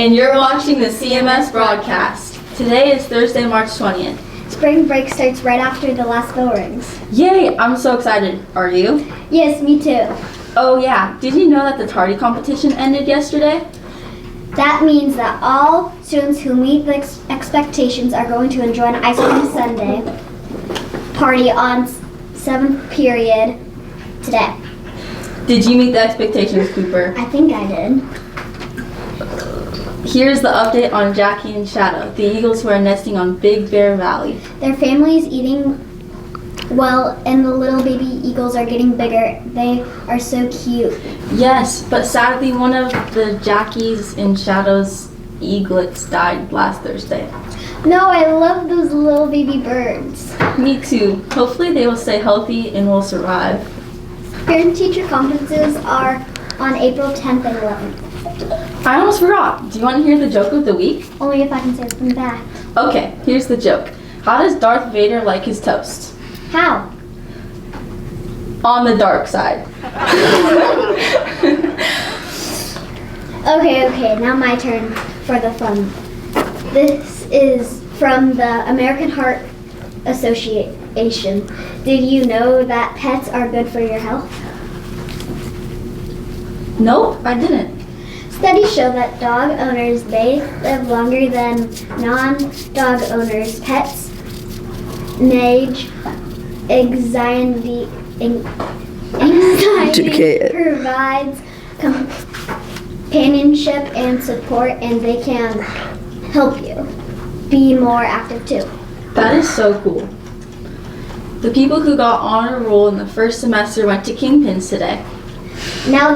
and you're watching the CMS broadcast. Today is Thursday, March 20th. Spring break starts right after the last bell rings. Yay! I'm so excited. Are you? Yes, me too. Oh yeah, did you know that the tardy competition ended yesterday? That means that all students who meet the expectations are going to enjoy an ice cream sundae party on 7th period today. Did you meet the expectations, Cooper? I think I did. Here's the update on Jackie and Shadow, the eagles who are nesting on Big Bear Valley. Their family is eating well, and the little baby eagles are getting bigger. They are so cute. Yes, but sadly one of the Jackie's and Shadow's eaglets died last Thursday. No, I love those little baby birds. Me too. Hopefully they will stay healthy and will survive. Parent-teacher conferences are on April 10th and 11th. I almost forgot. Do you want to hear the joke of the week? Only if I can say it from back. Okay, here's the joke. How does Darth Vader like his toast? How? On the dark side. Okay, now my turn for the fun. This is from the American Heart Association. Did you know that pets are good for your health? Nope, I didn't. Studies show that dog owners may live longer than non-dog owners. Pets manage anxiety provides companionship and support, and they can help you be more active too. That is so cool. The people who got honor roll in the first semester went to Kingpins today. Now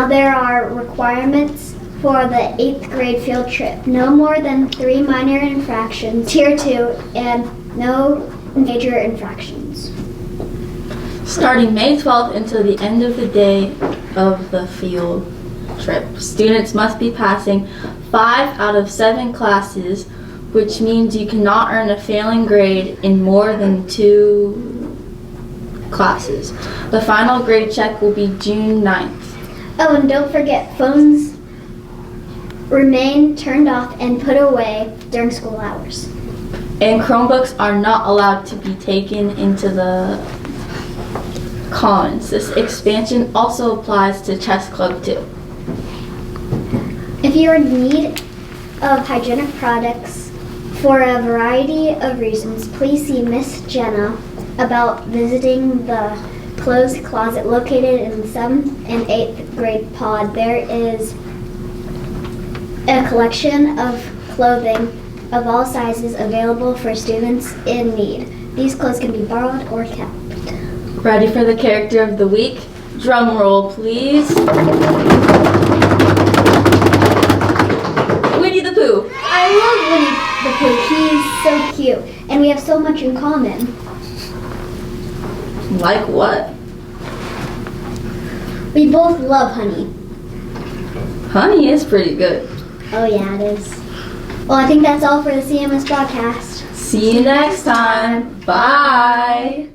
there are requirements for the 8th grade field trip. No more than 3 minor infractions, tier 2, and no major infractions. Starting May 12th until the end of the day of the field trip, students must be passing 5 out of 7 classes, which means you cannot earn a failing grade in more than 2 classes. The final grade check will be June 9th. Oh, and don't forget, phones remain turned off and put away during school hours. And Chromebooks are not allowed to be taken into the commons. This expansion also applies to chess club too. If you are in need of hygienic products for a variety of reasons, please see Miss Jenna about visiting the closed closet located in the 7th and 8th grade pod. There is a collection of clothing of all sizes available for students in need. These clothes can be borrowed or kept. Ready for the character of the week? Drum roll, please. Winnie the Pooh. I love Winnie the Pooh. He's so cute, and we have so much in common. Like what? We both love honey. Honey is pretty good. Oh yeah, it is. Well, I think that's all for the CMS broadcast. See you next time. Bye.